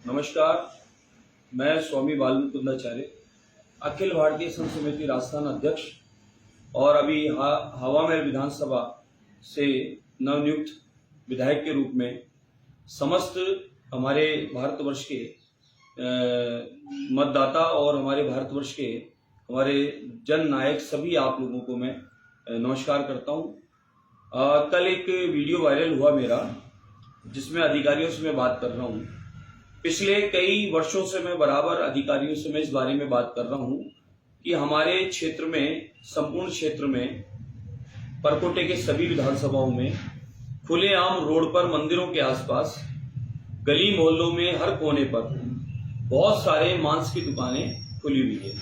नमस्कार, मैं स्वामी बालमुकुंदाचार्य, अखिल भारतीय संत समिति राजस्थान अध्यक्ष और अभी हवा महल विधानसभा से नवनियुक्त विधायक के रूप में समस्त हमारे भारतवर्ष के मतदाता और हमारे भारतवर्ष के हमारे जन नायक सभी आप लोगों को मैं नमस्कार करता हूं। कल एक वीडियो वायरल हुआ मेरा, जिसमें अधिकारियों से मैं बात कर रहा हूं। पिछले कई वर्षों से मैं बराबर अधिकारियों से मैं इस बारे में बात कर रहा हूं कि हमारे क्षेत्र में, संपूर्ण क्षेत्र में, परकोटे के सभी विधानसभाओं में खुलेआम रोड पर, मंदिरों के आसपास, गली मोहल्लों में, हर कोने पर बहुत सारे मांस की दुकानें खुली हुई है।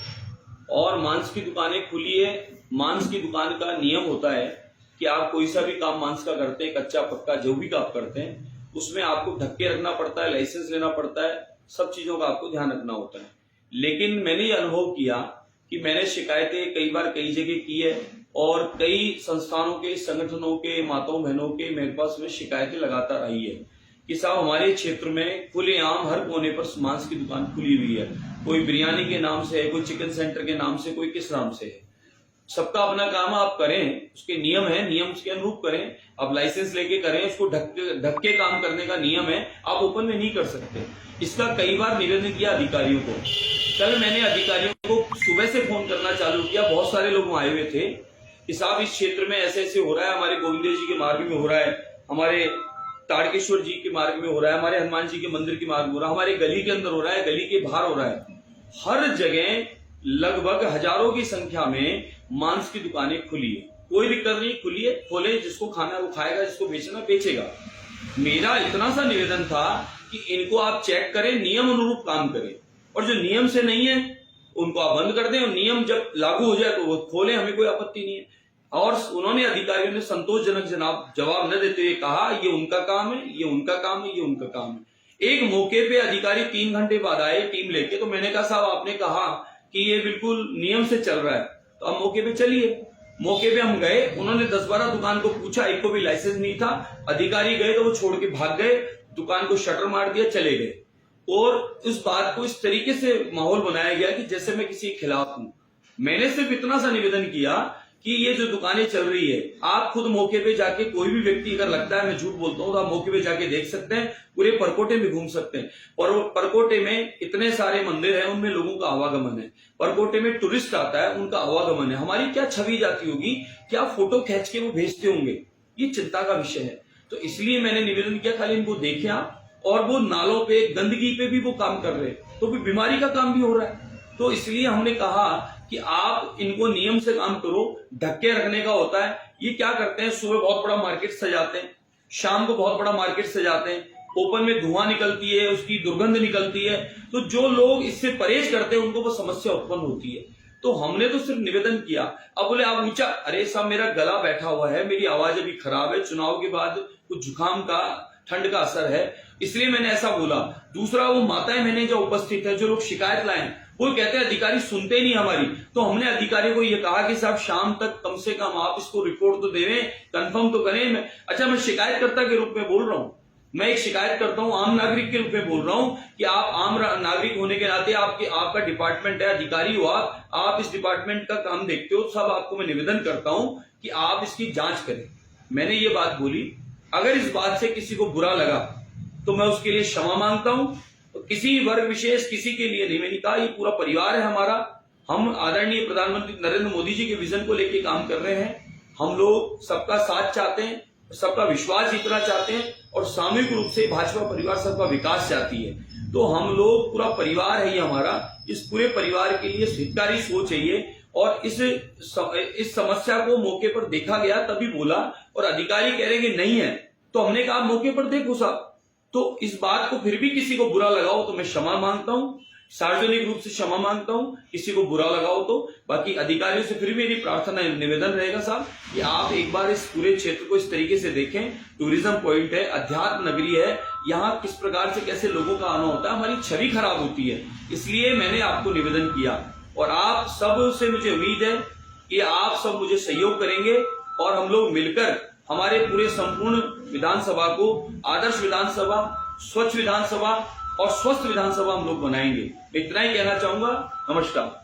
और मांस की दुकानें खुली है। मांस की दुकान का नियम होता है कि आप कोई सा भी काम मांस का करते हैं, कच्चा पक्का जो भी काम करते हैं, उसमें आपको ढक्के रखना पड़ता है, लाइसेंस लेना पड़ता है, सब चीजों का आपको ध्यान रखना होता है। लेकिन मैंने ये अनुभव किया कि मैंने शिकायतें कई बार कई जगह की है और कई संस्थानों के, संगठनों के, माताओं बहनों के मेरे पास में शिकायतें लगातार आई है कि साहब हमारे क्षेत्र में खुलेआम हर कोने पर मांस की दुकान खुली हुई है। कोई बिरयानी के नाम से है, कोई चिकन सेंटर के नाम से, कोई किस नाम से है। सबका अपना काम आप करें, उसके नियम है, नियम के अनुरूप करें। आप लाइसेंस लेके करें, उसको ढक के काम करने का नियम है, आप ओपन में नहीं कर सकते। इसका कई बार निवेदन किया अधिकारियों को। कल मैंने अधिकारियों को सुबह से फोन करना चालू किया, बहुत सारे लोग आए हुए थे कि साहब इस क्षेत्र में ऐसे ऐसे हो रहा है, हमारे गोविंद जी के मार्ग में हो रहा है, हमारे ताड़केश्वर जी के मार्ग में हो रहा है, हमारे हनुमान जी के मंदिर के मार्ग में हो रहा है, हमारे गली के अंदर हो रहा है, गली के बाहर हो रहा है। हर जगह लगभग हजारों की संख्या में मांस की दुकानें खुली है। कोई दिक्कत नहीं, खुली है, खोले, जिसको खाना वो खाएगा, जिसको बेचना बेचेगा। मेरा इतना सा निवेदन था कि इनको आप चेक करें, नियम अनुरूप काम करें, और जो नियम से नहीं है उनको आप बंद कर दें, और नियम जब लागू हो जाए तो वो खोलें, हमें कोई आपत्ति नहीं है। और उन्होंने, अधिकारियों ने संतोषजनक जवाब न देते हुए कहा ये उनका काम है, ये उनका काम है, ये उनका काम है। एक मौके पे अधिकारी 3 घंटे बाद आए टीम लेके, तो मैंने कहा साहब आपने कहा कि ये बिल्कुल नियम से चल रहा है, तो आप मौके पे चलिए। मौके पे हम गए, उन्होंने 10-12 दुकान को पूछा, एक को भी लाइसेंस नहीं था। अधिकारी गए तो वो छोड़ के भाग गए, दुकान को शटर मार दिया, चले गए। और उस बात को इस तरीके से माहौल बनाया गया कि जैसे मैं किसी के खिलाफ हूं। मैंने सिर्फ इतना सा निवेदन किया कि ये जो दुकानें चल रही है, आप खुद मौके पे जाके, कोई भी व्यक्ति अगर लगता है मैं झूठ बोलता हूं तो आप मौके पे जाके देख सकते हैं, पूरे परकोटे में घूम सकते हैं। और परकोटे में इतने सारे मंदिर हैं, उनमें लोगों का आवागमन है। परकोटे में टूरिस्ट आता है, उनका आवागमन है। हमारी क्या छवि जाती होगी, क्या फोटो खींच के वो भेजते होंगे, ये चिंता का विषय है। तो इसलिए मैंने निवेदन किया, खाली इनको देखें आप। और वो नालों पे, गंदगी पे भी वो काम कर रहे हैं, तो भी बीमारी का काम भी हो रहा है। तो इसलिए हमने कहा कि आप इनको नियम से काम करो। धक्के रखने का होता है, ये क्या करते हैं, सुबह बहुत बड़ा मार्केट सजाते हैं, शाम को बहुत बड़ा मार्केट सजाते हैं, ओपन में धुआं निकलती है, उसकी दुर्गंध निकलती है, तो जो लोग इससे परहेज करते हैं उनको वो समस्या उत्पन्न होती है। तो हमने तो सिर्फ निवेदन किया। अब बोले आप ऊंचा, अरे साहब मेरा गला बैठा हुआ है, मेरी आवाज अभी खराब है, चुनाव के बाद कुछ जुकाम का, ठंड का असर है, इसलिए मैंने ऐसा बोला। दूसरा, वो माताएं बहनें जो उपस्थित है, जो लोग शिकायत लाए, वो कहते हैं अधिकारी सुनते ही नहीं हमारी। तो हमने अधिकारियों को ये कहा कि साहब शाम तक कम से कम आप इसको रिपोर्ट तो देवें, कंफर्म तो करें। मैं शिकायतकर्ता के रूप में बोल रहा हूं, मैं एक शिकायत करता हूं, आम नागरिक के रूप में बोल रहा हूं कि आप आम नागरिक होने के नाते, आपका डिपार्टमेंट है, अधिकारी हो आप इस डिपार्टमेंट का काम देखते हो, सब आपको मैं निवेदन करता हूं कि आप इसकी जांच करें। मैंने ये बात बोली। अगर इस बात से किसी को बुरा लगा तो मैं उसके लिए क्षमा मांगता हूं। तो किसी वर्ग विशेष, किसी के लिए नहीं, मैंने कहा ये पूरा परिवार है हमारा। हम आदरणीय प्रधानमंत्री नरेंद्र मोदी जी के विजन को लेकर काम कर रहे हैं। हम लोग सबका साथ चाहते हैं, सबका विश्वास जीतना चाहते हैं, और सामूहिक रूप से भाजपा परिवार सबका विकास चाहती है। तो हम लोग, पूरा परिवार है ये हमारा। इस पूरे परिवार के लिए हितकारी सोच चाहिए। और इस समस्या को मौके पर देखा गया, तभी बोला, और अधिकारी कह रहे हैं नहीं है, तो हमने कहा मौके पर देखो साहब। तो इस बात को फिर भी किसी को बुरा लगाओ तो मैं क्षमा मांगता हूं, सार्वजनिक रूप से क्षमा मांगता हूं, किसी को बुरा लगाओ तो। बाकी अधिकारियों से फिर मेरी प्रार्थना, निवेदन रहेगा साहब कि आप एक बार इस पूरे क्षेत्र को इस तरीके से देखें। टूरिज्म पॉइंट है, अध्यात्म नगरी है, यहाँ किस प्रकार से कैसे लोगों का आना होता है, हमारी छवि खराब होती है। इसलिए मैंने आपको निवेदन किया, और आप सब से मुझे उम्मीद है कि आप सब मुझे सहयोग करेंगे, और हम लोग मिलकर हमारे पूरे संपूर्ण विधानसभा को आदर्श विधानसभा, स्वच्छ विधानसभा और स्वस्थ विधानसभा हम लोग बनाएंगे। मैं इतना ही कहना चाहूंगा। नमस्कार।